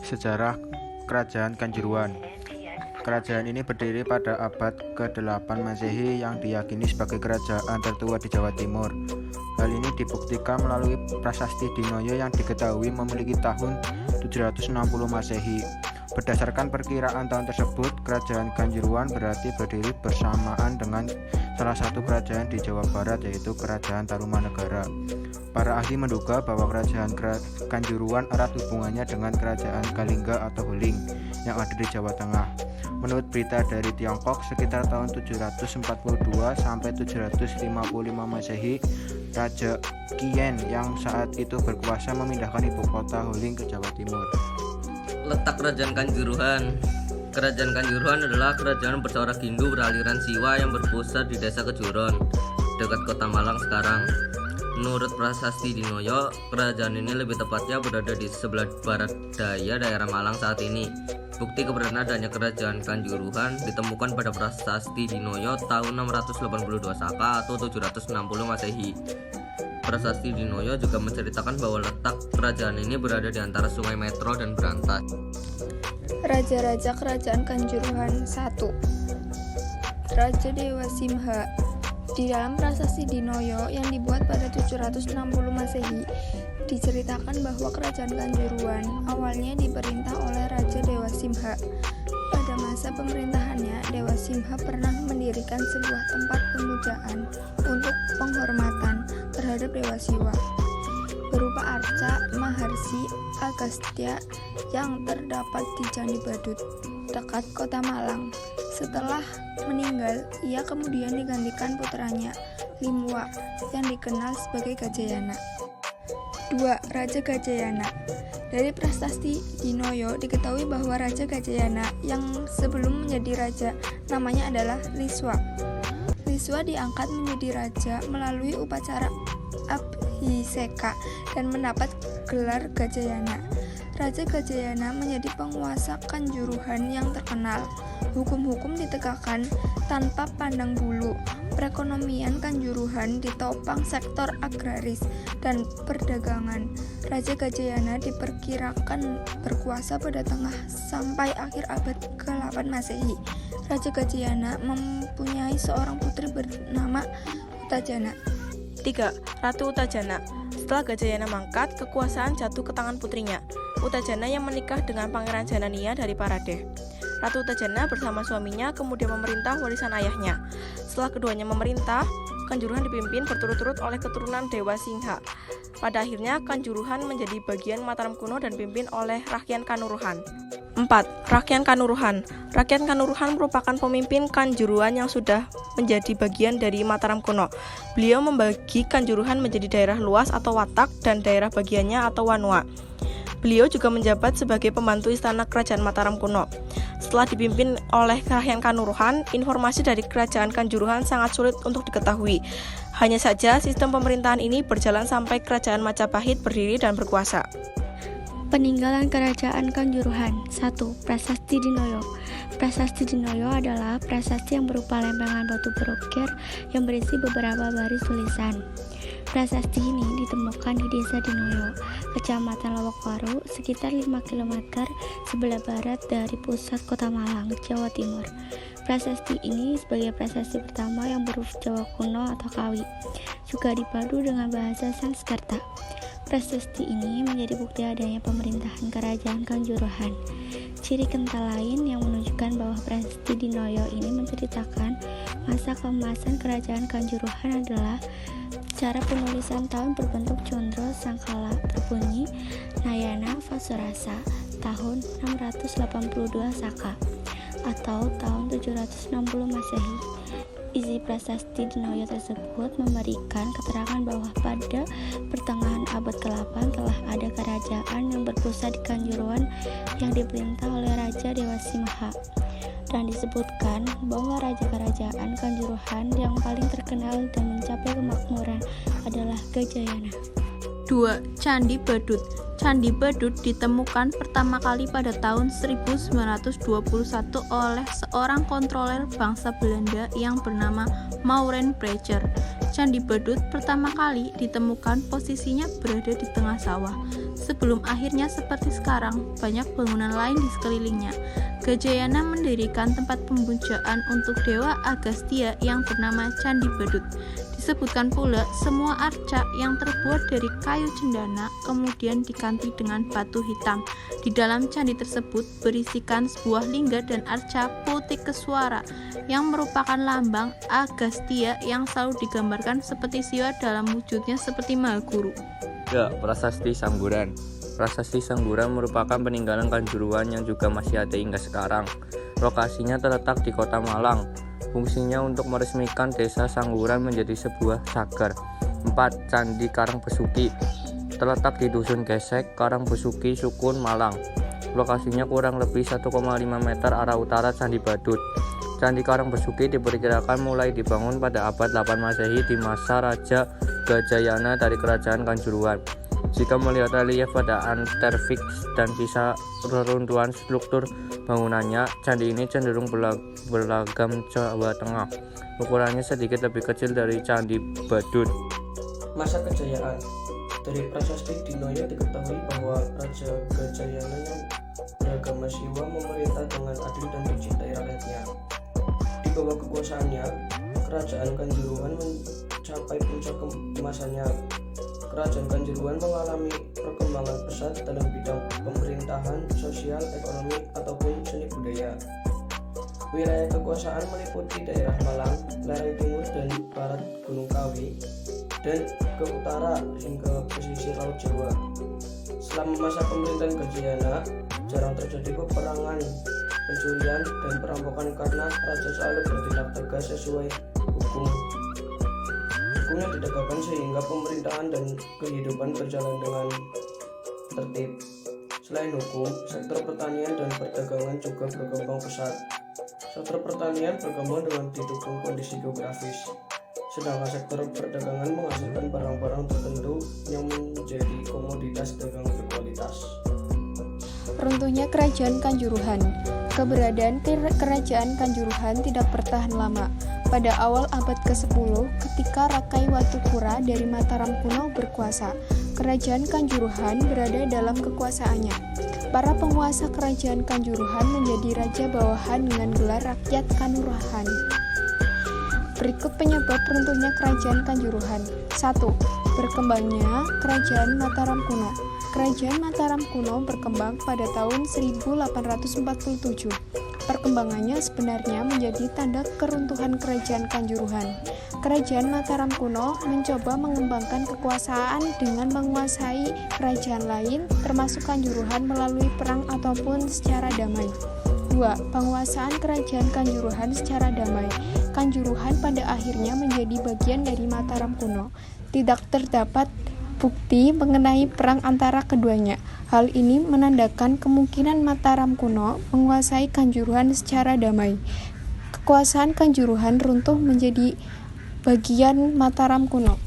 Sejarah Kerajaan Kanjuruhan. Kerajaan ini berdiri pada abad ke-8 Masehi yang diyakini sebagai kerajaan tertua di Jawa Timur. Hal ini dibuktikan melalui prasasti Dinoyo yang diketahui memiliki tahun 760 Masehi. Berdasarkan perkiraan tahun tersebut, Kerajaan Kanjuruhan berarti berdiri bersamaan dengan salah satu kerajaan di Jawa Barat, yaitu Kerajaan Tarumanegara. Para ahli menduga bahwa Kerajaan Kanjuruhan erat hubungannya dengan Kerajaan Kalingga atau Huling yang ada di Jawa Tengah. Menurut berita dari Tiongkok, sekitar tahun 742 sampai 755 Masehi, Raja Qian yang saat itu berkuasa memindahkan ibu kota Huling ke Jawa Timur. Letak Kerajaan Kanjuruhan. Kerajaan Kanjuruhan adalah kerajaan bercorak Hindu beraliran Siwa yang berpusat di desa Kejuron, dekat kota Malang sekarang. Menurut prasasti Dinoyo, kerajaan ini lebih tepatnya berada di sebelah barat daya daerah Malang saat ini. Bukti keberadaan adanya Kerajaan Kanjuruhan ditemukan pada prasasti Dinoyo tahun 682 Saka atau 760 Masehi. Prasasti Dinoyo juga menceritakan bahwa letak kerajaan ini berada di antara Sungai Metro dan Berantas. Raja-raja Kerajaan Kanjuruhan 1. Raja Dewa Simha. Di dalam prasasti Dinoyo yang dibuat pada 760 Masehi, diceritakan bahwa Kerajaan Kanjuruhan awalnya diperintah oleh Raja Dewa Simha. Pada masa pemerintahannya, Dewa Simha pernah mendirikan sebuah tempat pemujaan untuk penghormatan terhadap Dewa Siwa, berupa arca Maharsi Agastya yang terdapat di Candi Badut, dekat kota Malang. Setelah meninggal, ia kemudian digantikan putranya, Limwa, yang dikenal sebagai Gajayana. 2. Raja Gajayana. Dari prasasti Dinoyo diketahui bahwa Raja Gajayana yang sebelum menjadi raja namanya adalah Liswa. Liswa diangkat menjadi raja melalui upacara Abhiseka dan mendapat gelar Gajayana. Raja Gajayana menjadi penguasa Kanjuruhan yang terkenal. Hukum-hukum ditegakkan tanpa pandang bulu. Perekonomian Kanjuruhan ditopang sektor agraris dan perdagangan. Raja Gajayana diperkirakan berkuasa pada tengah sampai akhir abad ke-8 Masehi. Raja Gajayana mempunyai seorang putri bernama Utajana. 3. Ratu Utajana. Setelah Gajayana mangkat, kekuasaan jatuh ke tangan putrinya, Utajana, yang menikah dengan Pangeran Janania dari Paradeh. Ratu Utajana bersama suaminya kemudian memerintah warisan ayahnya. Setelah keduanya memerintah, Kanjuruhan dipimpin berturut-turut oleh keturunan Dewa Singha. Pada akhirnya, Kanjuruhan menjadi bagian Mataram kuno dan dipimpin oleh Rakyan Kanuruhan. 4. Rakyan Kanuruhan. Rakyan Kanuruhan merupakan pemimpin Kanjuruhan yang sudah menjadi bagian dari Mataram kuno. Beliau membagi Kanjuruhan menjadi daerah luas atau watak dan daerah bagiannya atau wanua. Beliau juga menjabat sebagai pembantu istana kerajaan Mataram kuno. Setelah dipimpin oleh Rakyan Kanuruhan, informasi dari kerajaan Kanjuruhan sangat sulit untuk diketahui. Hanya saja sistem pemerintahan ini berjalan sampai kerajaan Majapahit berdiri dan berkuasa. Peninggalan Kerajaan Kanjuruhan. 1. Prasasti Dinoyo. Prasasti Dinoyo adalah prasasti yang berupa lempengan batu berukir yang berisi beberapa baris tulisan. Prasasti ini ditemukan di Desa Dinoyo, Kecamatan Lowokwaru, sekitar 5 km sebelah barat dari pusat kota Malang, Jawa Timur. Prasasti ini sebagai prasasti pertama yang berhuruf Jawa kuno atau Kawi, juga dipadu dengan bahasa Sanskerta. Prasasti ini menjadi bukti adanya pemerintahan Kerajaan Kanjuruhan. Ciri kental lain yang menunjukkan bahwa prasasti Dinoyo ini menceritakan masa keemasan Kerajaan Kanjuruhan adalah cara penulisan tahun berbentuk condro sangkala berbunyi Nayana Vasurasa tahun 682 Saka atau tahun 760 Masehi. Isi prasasti Dinoyo tersebut memberikan keterangan bahwa pada pertengahan abad ke-8 telah ada kerajaan yang berpusat di Kanjuruhan yang diperintah oleh Raja Dewa Simha, dan disebutkan bahwa raja kerajaan Kanjuruhan yang paling terkenal dan mencapai kemakmuran adalah Gajayana. 2. Candi Badut. Candi Badut ditemukan pertama kali pada tahun 1921 oleh seorang kontroler bangsa Belanda yang bernama Maureen Brecher. Candi Badut pertama kali ditemukan posisinya berada di tengah sawah. sebelum akhirnya seperti sekarang banyak bangunan lain di sekelilingnya. Gajayana mendirikan tempat pemujaan untuk dewa Agastya yang bernama Candi Badut. Disebutkan pula semua arca yang terbuat dari kayu cendana kemudian diganti dengan batu hitam. Di dalam candi tersebut berisikan sebuah lingga dan arca Putikeswara yang merupakan lambang Agastya yang selalu digambarkan seperti Siwa dalam wujudnya seperti Mahaguru. Ya, Prasasti Sangguran. Prasasti Sangguran merupakan peninggalan Kanjuruhan yang juga masih ada hingga sekarang. Lokasinya terletak di Kota Malang. Fungsinya untuk meresmikan desa Sangguran menjadi sebuah cagar. 4. Candi Karangbesuki. Terletak di Dusun Gesek, Karangbesuki, Sukun, Malang. Lokasinya kurang lebih 1,5 meter arah utara Candi Badut. Candi Karangbesuki diperkirakan mulai dibangun pada abad 8 Masehi di masa Raja Gajayana dari Kerajaan Kanjuruhan. Jika melihat relief pada Anterfix dan sisa reruntuhan struktur bangunannya, candi ini cenderung berlagam Jawa Tengah. Ukurannya sedikit lebih kecil dari Candi Badut. Masa kejayaan. Dari prasasti Dinoyo diketahui bahwa Raja Gajayana yang beragama Siwa memerintah dengan adil dan mencintai rakyatnya. Di bawah kekuasaannya, Kerajaan Kanjuruhan mencapai puncak kemasannya. Kerajaan Kanjuruhan mengalami perkembangan pesat dalam bidang pemerintahan, sosial, ekonomi, ataupun seni budaya. Wilayah kekuasaan meliputi daerah Malang, lereng timur dan barat Gunung Kawi, dan ke utara hingga pesisir Laut Jawa. Selama masa pemerintahan Gajayana, jarang terjadi peperangan, pencurian, dan perampokan karena raja selalu bertindak tegas sesuai hukum. Hukum yang ditegakkan sehingga pemerintahan dan kehidupan berjalan dengan tertib. Selain hukum, sektor pertanian dan perdagangan juga berkembang pesat. Sektor pertanian berkembang dengan didukung kondisi geografis, sedangkan sektor perdagangan menghasilkan barang-barang tertentu yang menjadi komoditas dagang berkualitas. Runtuhnya Kerajaan Kanjuruhan. Keberadaan Kerajaan Kanjuruhan tidak bertahan lama. Pada awal abad ke-10, ketika Rakai Watukura dari Mataram kuno berkuasa, Kerajaan Kanjuruhan berada dalam kekuasaannya. Para penguasa Kerajaan Kanjuruhan menjadi raja bawahan dengan gelar Rakyat Kanurahan. Berikut penyebab runtuhnya Kerajaan Kanjuruhan. 1. Berkembangnya Kerajaan Mataram kuno. Kerajaan Mataram kuno berkembang pada tahun 1847. Perkembangannya sebenarnya menjadi tanda keruntuhan Kerajaan Kanjuruhan. Kerajaan Mataram kuno mencoba mengembangkan kekuasaan dengan menguasai kerajaan lain, termasuk Kanjuruhan melalui perang ataupun secara damai. 2. Penguasaan Kerajaan Kanjuruhan secara damai. Kanjuruhan pada akhirnya menjadi bagian dari Mataram kuno. Tidak terdapat bukti mengenai perang antara keduanya. Hal ini menandakan kemungkinan Mataram kuno menguasai Kanjuruhan secara damai. Kekuasaan Kanjuruhan runtuh menjadi bagian Mataram kuno.